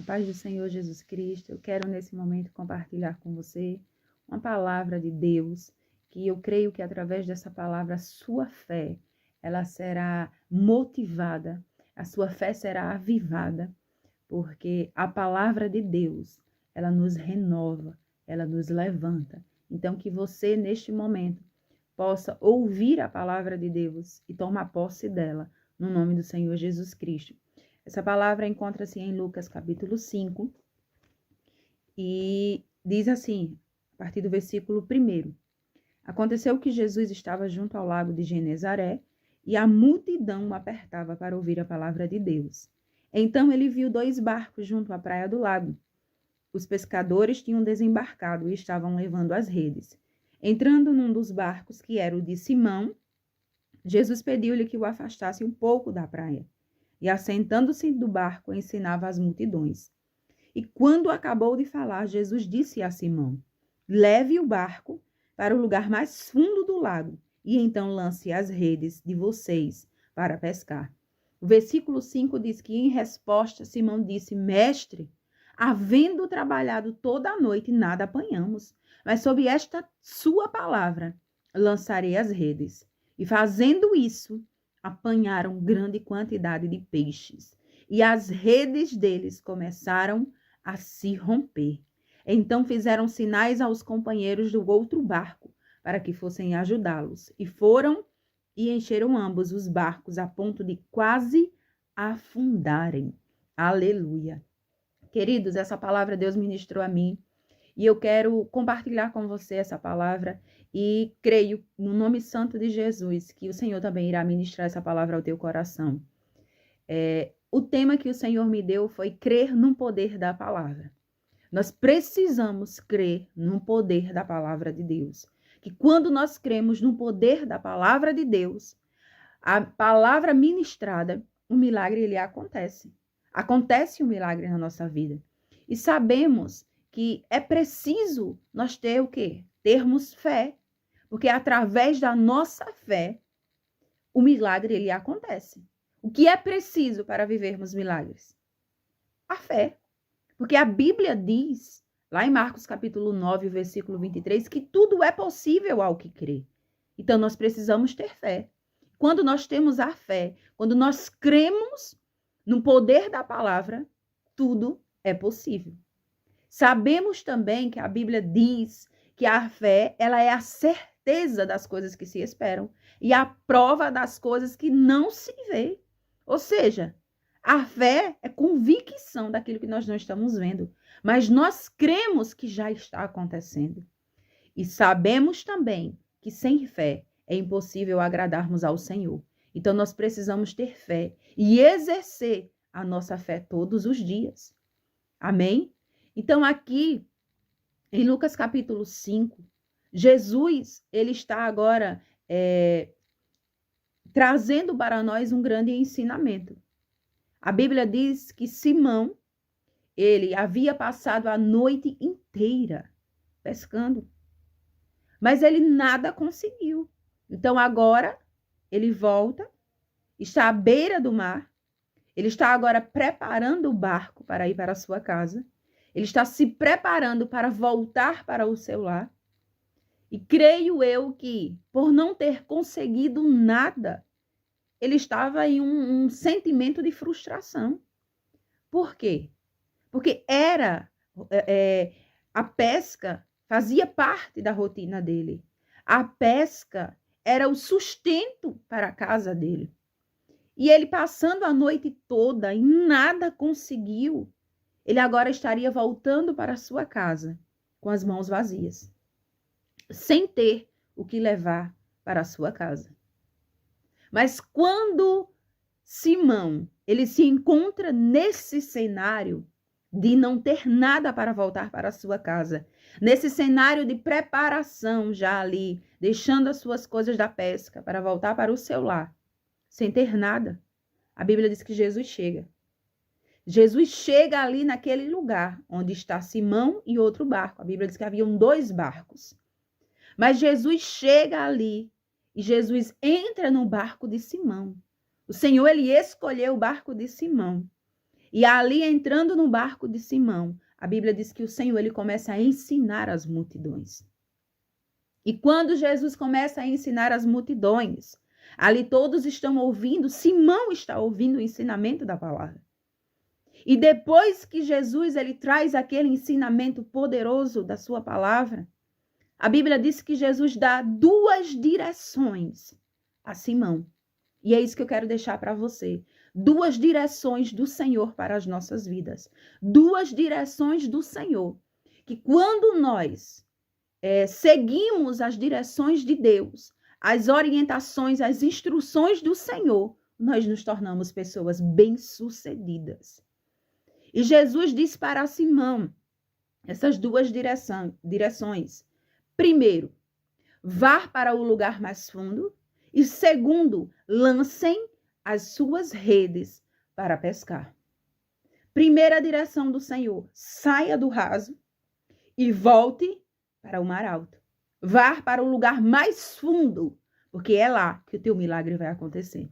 paz do Senhor Jesus Cristo, eu quero nesse momento compartilhar com você uma palavra de Deus, que eu creio que através dessa palavra a sua fé, ela será motivada, a sua fé será avivada, porque a palavra de Deus, ela nos renova, ela nos levanta. Então que você neste momento possa ouvir a palavra de Deus e tomar posse dela, no nome do Senhor Jesus Cristo. Essa palavra encontra-se em Lucas capítulo 5 e diz assim, a partir do versículo 1. Aconteceu que Jesus estava junto ao lago de Genezaré e a multidão o apertava para ouvir a palavra de Deus. Então ele viu 2 barcos junto à praia do lago. Os pescadores tinham desembarcado e estavam levando as redes. Entrando num dos barcos, que era o de Simão, Jesus pediu-lhe que o afastasse um pouco da praia. E assentando-se do barco, ensinava as multidões. E quando acabou de falar, Jesus disse a Simão: leve o barco para o lugar mais fundo do lago, e então lance as redes de vocês para pescar. O versículo 5 diz que, em resposta, Simão disse: mestre, havendo trabalhado toda a noite, nada apanhamos, mas sob esta sua palavra lançarei as redes. E fazendo isso, apanharam grande quantidade de peixes, e as redes deles começaram a se romper. Então fizeram sinais aos companheiros do outro barco, para que fossem ajudá-los. E foram e encheram ambos os barcos, a ponto de quase afundarem. Aleluia. Queridos, essa palavra Deus ministrou a mim, e eu quero compartilhar com você essa palavra, e creio no nome santo de Jesus, que o Senhor também irá ministrar essa palavra ao teu coração. O tema que o Senhor me deu foi crer no poder da palavra. Nós precisamos crer no poder da palavra de Deus. Que quando nós cremos no poder da palavra de Deus, a palavra ministrada, o milagre ele acontece. Acontece um milagre na nossa vida. E sabemos que é preciso nós ter o quê? Termos fé. Porque através da nossa fé, o milagre ele acontece. O que é preciso para vivermos milagres? A fé. Porque a Bíblia diz, lá em Marcos capítulo 9, versículo 23, que tudo é possível ao que crê. Então nós precisamos ter fé. Quando nós temos a fé, quando nós cremos no poder da palavra, tudo é possível. Sabemos também que a Bíblia diz que a fé, ela é a certeza das coisas que se esperam e a prova das coisas que não se vê. Ou seja, a fé é convicção daquilo que nós não estamos vendo, mas nós cremos que já está acontecendo. E sabemos também que sem fé é impossível agradarmos ao Senhor. Então nós precisamos ter fé e exercer a nossa fé todos os dias. Amém? Então aqui, em Lucas capítulo 5, Jesus, ele está agora trazendo para nós um grande ensinamento. A Bíblia diz que Simão, ele havia passado a noite inteira pescando, mas ele nada conseguiu. Então agora ele volta, está à beira do mar, ele está agora preparando o barco para ir para a sua casa, ele está se preparando para voltar para o seu lar. E creio eu que, por não ter conseguido nada, ele estava em um sentimento de frustração. Por quê? Porque a pesca fazia parte da rotina dele. A pesca era o sustento para a casa dele. E ele passando a noite toda e nada conseguiu, ele agora estaria voltando para a sua casa com as mãos vazias, sem ter o que levar para a sua casa. Mas quando Simão, ele se encontra nesse cenário de não ter nada para voltar para a sua casa, nesse cenário de preparação já ali, deixando as suas coisas da pesca para voltar para o seu lar, sem ter nada, a Bíblia diz que Jesus chega. Jesus chega ali naquele lugar onde está Simão e outro barco. A Bíblia diz que haviam 2 barcos. Mas Jesus chega ali e Jesus entra no barco de Simão. O Senhor, ele escolheu o barco de Simão. E ali, entrando no barco de Simão, a Bíblia diz que o Senhor ele começa a ensinar as multidões. E quando Jesus começa a ensinar as multidões, ali todos estão ouvindo, Simão está ouvindo o ensinamento da palavra. E depois que Jesus ele traz aquele ensinamento poderoso da sua palavra, a Bíblia diz que Jesus dá 2 direções a Simão. E é isso que eu quero deixar para você. 2 direções do Senhor para as nossas vidas. 2 direções do Senhor. Que quando nós seguimos as direções de Deus, as orientações, as instruções do Senhor, nós nos tornamos pessoas bem-sucedidas. E Jesus disse para Simão essas 2 direções. Primeiro, vá para o lugar mais fundo. E segundo, lancem as suas redes para pescar. Primeira direção do Senhor, saia do raso e volte para o mar alto. Vá para o lugar mais fundo, porque é lá que o teu milagre vai acontecer.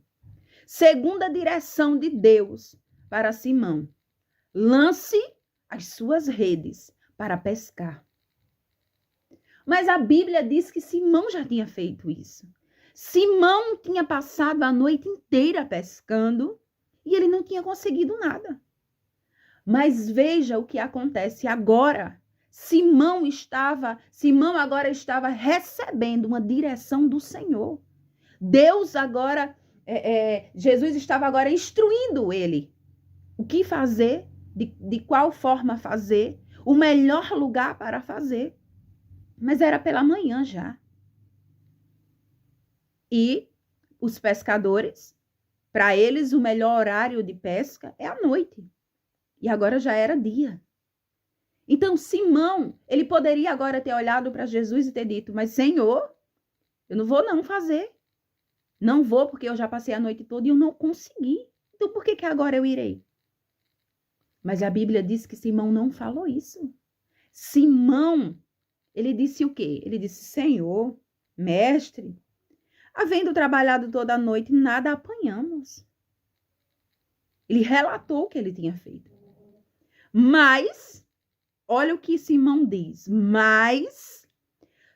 Segunda direção de Deus para Simão, lance as suas redes para pescar. Mas a Bíblia diz que Simão já tinha feito isso. Simão tinha passado a noite inteira pescando e ele não tinha conseguido nada. Mas veja o que acontece agora. Simão agora estava recebendo uma direção do Senhor. Deus agora, Jesus estava agora instruindo ele o que fazer, de qual forma fazer, o melhor lugar para fazer. Mas era pela manhã já. E os pescadores, para eles o melhor horário de pesca é a noite. E agora já era dia. Então Simão, ele poderia agora ter olhado para Jesus e ter dito, mas Senhor, eu não vou não fazer. Não vou porque eu já passei a noite toda e eu não consegui. Então por que agora eu irei? Mas a Bíblia diz que Simão não falou isso. Simão, ele disse o quê? Ele disse, Senhor, mestre, havendo trabalhado toda a noite, nada apanhamos. Ele relatou o que ele tinha feito. Mas, olha o que Simão diz. Mas,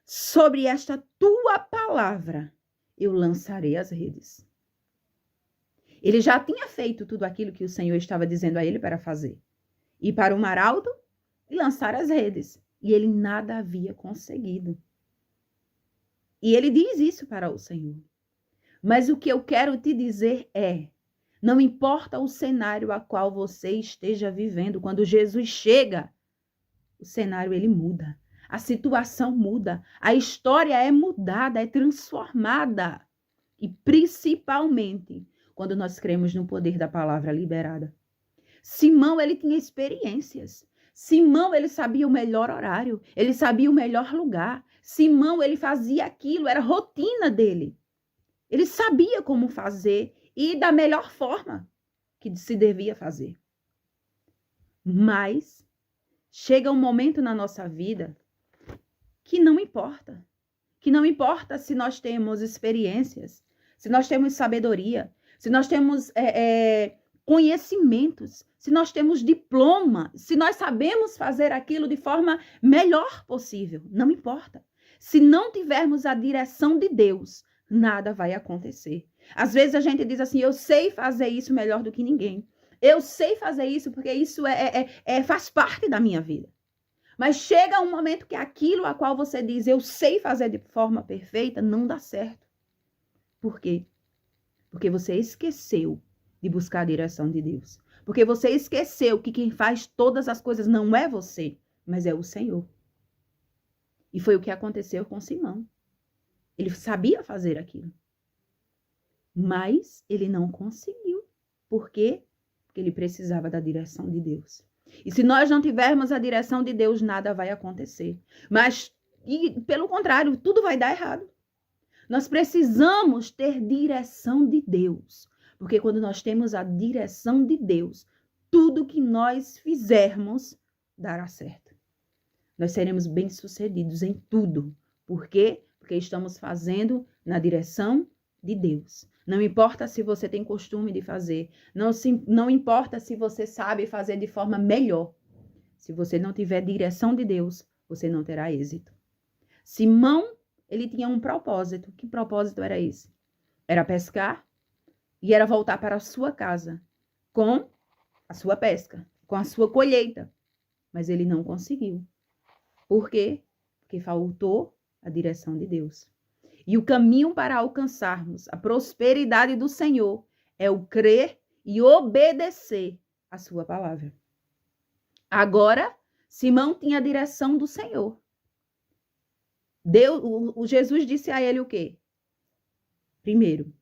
sobre esta tua palavra, eu lançarei as redes. Ele já tinha feito tudo aquilo que o Senhor estava dizendo a ele para fazer. Ir para o mar alto e lançar as redes. E ele nada havia conseguido. E ele diz isso para o Senhor. Mas o que eu quero te dizer é, não importa o cenário a qual você esteja vivendo, quando Jesus chega, o cenário ele muda. A situação muda. A história é mudada, é transformada. E principalmente quando nós cremos no poder da palavra liberada. Simão, ele tinha experiências. Simão, ele sabia o melhor horário. Ele sabia o melhor lugar. Simão, ele fazia aquilo, era rotina dele. Ele sabia como fazer e da melhor forma que se devia fazer. Mas chega um momento na nossa vida que não importa. Que não importa se nós temos experiências, se nós temos sabedoria, se nós temos conhecimentos, se nós temos diploma, se nós sabemos fazer aquilo de forma melhor possível. Não importa. Se não tivermos a direção de Deus, nada vai acontecer. Às vezes a gente diz assim, eu sei fazer isso melhor do que ninguém. Eu sei fazer isso porque isso faz parte da minha vida. Mas chega um momento que aquilo a qual você diz, eu sei fazer de forma perfeita, não dá certo. Por quê? Porque você esqueceu de buscar a direção de Deus. Porque você esqueceu que quem faz todas as coisas não é você, mas é o Senhor. E foi o que aconteceu com Simão. Ele sabia fazer aquilo. Mas ele não conseguiu. Por quê? Porque ele precisava da direção de Deus. E se nós não tivermos a direção de Deus, nada vai acontecer. Mas, pelo contrário, tudo vai dar errado. Nós precisamos ter direção de Deus. Porque quando nós temos a direção de Deus, tudo que nós fizermos dará certo. Nós seremos bem-sucedidos em tudo. Por quê? Porque estamos fazendo na direção de Deus. Não importa se você tem costume de fazer. Não importa se você sabe fazer de forma melhor. Se você não tiver direção de Deus, você não terá êxito. Simão, ele tinha um propósito. Que propósito era esse? Era pescar e era voltar para a sua casa com a sua pesca, com a sua colheita. Mas ele não conseguiu. Por quê? Porque faltou a direção de Deus. E o caminho para alcançarmos a prosperidade do Senhor é o crer e obedecer a sua palavra. Agora, Simão tinha a direção do Senhor. Jesus disse a ele o quê? Primeiro,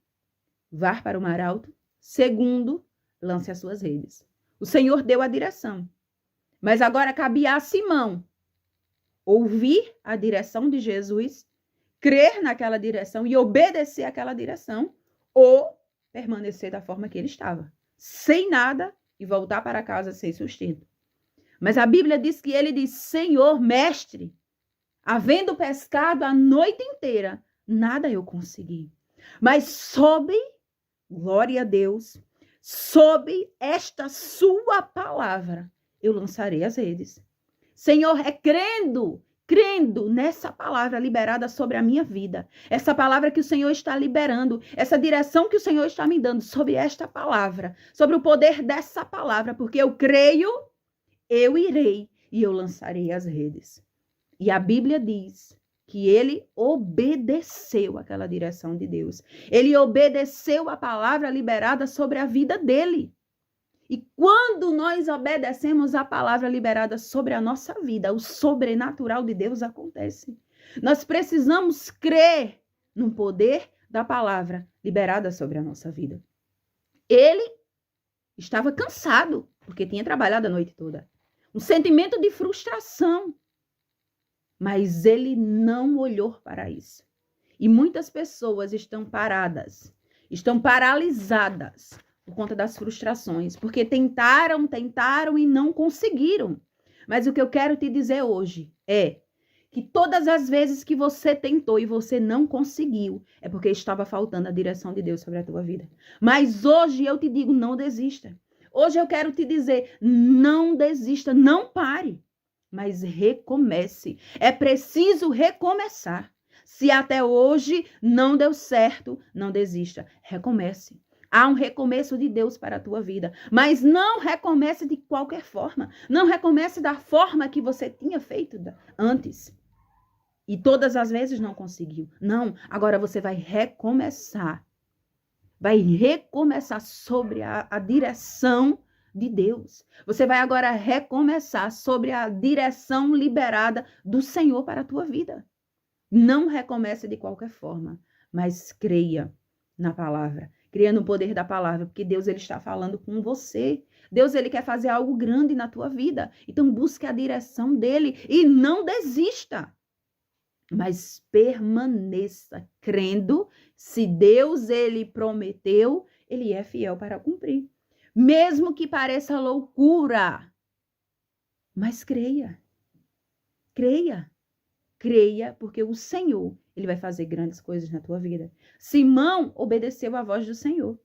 vá para o mar alto. Segundo, lance as suas redes. O Senhor deu a direção. Mas agora cabia a Simão ouvir a direção de Jesus, crer naquela direção e obedecer àquela direção, ou permanecer da forma que ele estava, sem nada e voltar para casa sem sustento. Mas a Bíblia diz que ele disse: Senhor, mestre, havendo pescado a noite inteira, nada eu consegui. Mas sob, glória a Deus, sob esta sua palavra, eu lançarei as redes. Senhor, é crendo nessa palavra liberada sobre a minha vida, essa palavra que o Senhor está liberando, essa direção que o Senhor está me dando sobre esta palavra, sobre o poder dessa palavra, porque eu creio, eu irei e eu lançarei as redes. E a Bíblia diz que ele obedeceu àquela direção de Deus. Ele obedeceu a palavra liberada sobre a vida dele. E quando nós obedecemos a palavra liberada sobre a nossa vida, o sobrenatural de Deus acontece. Nós precisamos crer no poder da palavra liberada sobre a nossa vida. Ele estava cansado, porque tinha trabalhado a noite toda. Um sentimento de frustração. Mas ele não olhou para isso. E muitas pessoas estão paradas, estão paralisadas por conta das frustrações, porque tentaram e não conseguiram. Mas o que eu quero te dizer hoje é que todas as vezes que você tentou e você não conseguiu, é porque estava faltando a direção de Deus sobre a tua vida. Mas hoje eu te digo, não desista. Hoje eu quero te dizer, não desista, não pare, mas recomece. É preciso recomeçar. Se até hoje não deu certo, não desista, recomece. Há um recomeço de Deus para a tua vida. Mas não recomece de qualquer forma. Não recomece da forma que você tinha feito antes. E todas as vezes não conseguiu. Não, agora você vai recomeçar. Vai recomeçar sobre a direção de Deus. Você vai agora recomeçar sobre a direção liberada do Senhor para a tua vida. Não recomece de qualquer forma, mas creia na palavra. Creia no poder da palavra, porque Deus ele está falando com você. Deus ele quer fazer algo grande na tua vida. Então busque a direção dele e não desista. Mas permaneça crendo. Se Deus ele prometeu, ele é fiel para cumprir. Mesmo que pareça loucura. Mas creia. Creia. Creia, porque o Senhor, ele vai fazer grandes coisas na tua vida. Simão obedeceu à voz do Senhor.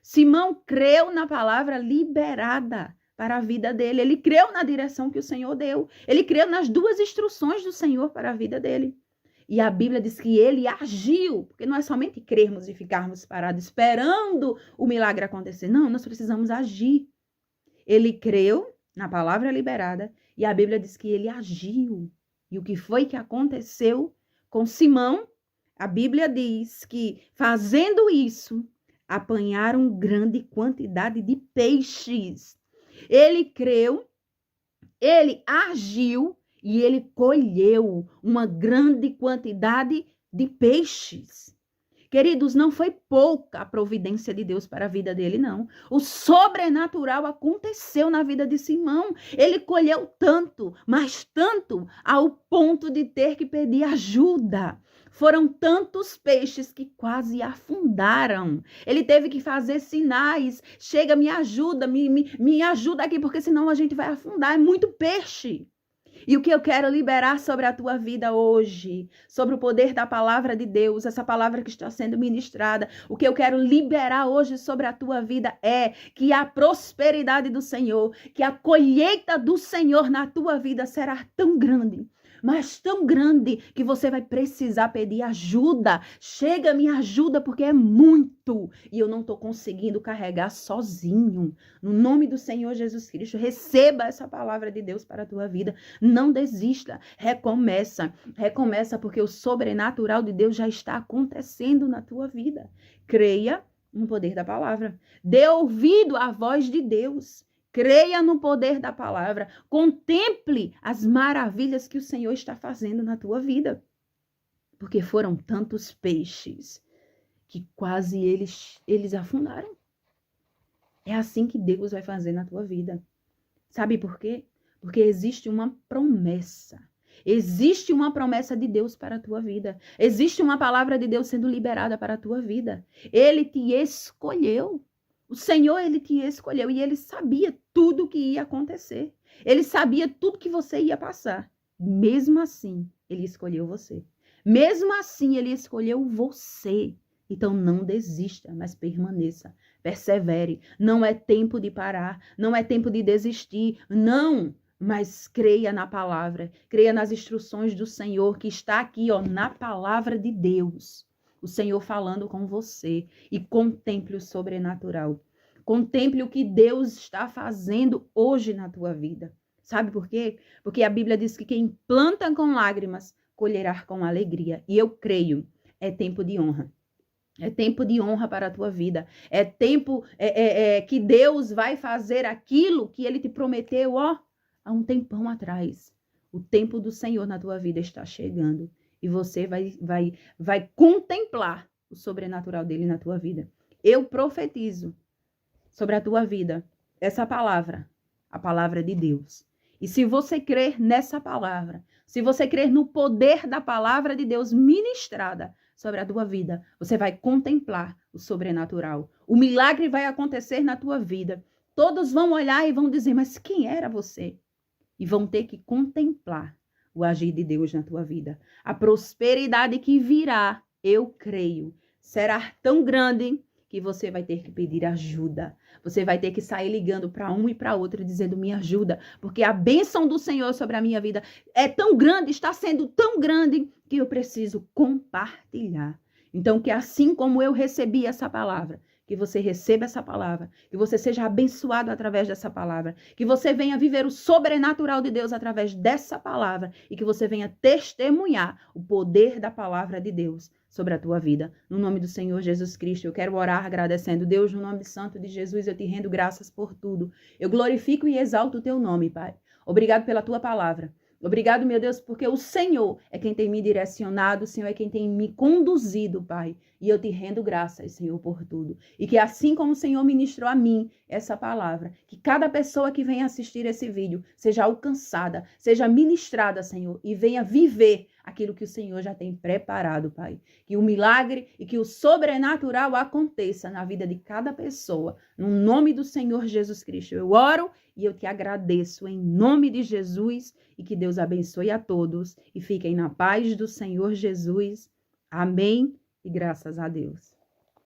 Simão creu na palavra liberada para a vida dele. Ele creu na direção que o Senhor deu. Ele creu nas duas instruções do Senhor para a vida dele. E a Bíblia diz que ele agiu, porque não é somente crermos e ficarmos parados esperando o milagre acontecer. Não, nós precisamos agir. Ele creu na palavra liberada e a Bíblia diz que ele agiu. E o que foi que aconteceu com Simão? A Bíblia diz que, fazendo isso, apanharam grande quantidade de peixes. Ele creu, ele agiu e ele colheu uma grande quantidade de peixes. Queridos, não foi pouca a providência de Deus para a vida dele, não. O sobrenatural aconteceu na vida de Simão. Ele colheu tanto, mas tanto, ao ponto de ter que pedir ajuda. Foram tantos peixes que quase afundaram. Ele teve que fazer sinais. Chega, me ajuda, me ajuda aqui, porque senão a gente vai afundar. É muito peixe. E o que eu quero liberar sobre a tua vida hoje, sobre o poder da palavra de Deus, essa palavra que está sendo ministrada, o que eu quero liberar hoje sobre a tua vida é que a prosperidade do Senhor, que a colheita do Senhor na tua vida será tão grande, mas tão grande, que você vai precisar pedir ajuda. Chega, me ajuda, porque é muito e eu não estou conseguindo carregar sozinho. No nome do Senhor Jesus Cristo, receba essa palavra de Deus para a tua vida. Não desista, recomeça. Recomeça, porque o sobrenatural de Deus já está acontecendo na tua vida. Creia no poder da palavra. Dê ouvido à voz de Deus. Creia no poder da palavra. Contemple as maravilhas que o Senhor está fazendo na tua vida. Porque foram tantos peixes que quase eles afundaram. É assim que Deus vai fazer na tua vida. Sabe por quê? Porque existe uma promessa. Existe uma promessa de Deus para a tua vida. Existe uma palavra de Deus sendo liberada para a tua vida. Ele te escolheu. O Senhor, ele te escolheu e ele sabia tudo o que ia acontecer. Ele sabia tudo que você ia passar. Mesmo assim, ele escolheu você. Mesmo assim, ele escolheu você. Então, não desista, mas permaneça. Persevere. Não é tempo de parar. Não é tempo de desistir. Não. Mas creia na palavra. Creia nas instruções do Senhor que está aqui, ó, na palavra de Deus. O Senhor falando com você, e contemple o sobrenatural. Contemple o que Deus está fazendo hoje na tua vida. Sabe por quê? Porque a Bíblia diz que quem planta com lágrimas, colherá com alegria. E eu creio, é tempo de honra. É tempo de honra para a tua vida. É tempo que Deus vai fazer aquilo que Ele te prometeu, ó, há um tempão atrás. O tempo do Senhor na tua vida está chegando. E você vai contemplar o sobrenatural dele na tua vida. Eu profetizo sobre a tua vida essa palavra, a palavra de Deus. E se você crer nessa palavra, se você crer no poder da palavra de Deus ministrada sobre a tua vida, você vai contemplar o sobrenatural. O milagre vai acontecer na tua vida. Todos vão olhar e vão dizer, mas quem era você? E vão ter que contemplar o agir de Deus na tua vida. A prosperidade que virá, eu creio, será tão grande que você vai ter que pedir ajuda. Você vai ter que sair ligando para um e para outro dizendo, me ajuda, porque a bênção do Senhor sobre a minha vida é tão grande, está sendo tão grande, que eu preciso compartilhar. Então, que assim como eu recebi essa palavra, que você receba essa palavra, que você seja abençoado através dessa palavra, que você venha viver o sobrenatural de Deus através dessa palavra e que você venha testemunhar o poder da palavra de Deus sobre a tua vida. No nome do Senhor Jesus Cristo, eu quero orar agradecendo. Deus, no nome santo de Jesus, eu te rendo graças por tudo. Eu glorifico e exalto o teu nome, Pai. Obrigado pela tua palavra. Obrigado, meu Deus, porque o Senhor é quem tem me direcionado, o Senhor é quem tem me conduzido, Pai. E eu te rendo graças, Senhor, por tudo. E que assim como o Senhor ministrou a mim essa palavra, que cada pessoa que venha assistir esse vídeo seja alcançada, seja ministrada, Senhor, e venha viver aquilo que o Senhor já tem preparado, Pai. Que o milagre e que o sobrenatural aconteça na vida de cada pessoa. No nome do Senhor Jesus Cristo, eu oro e eu te agradeço em nome de Jesus e que Deus abençoe a todos e fiquem na paz do Senhor Jesus. Amém e graças a Deus.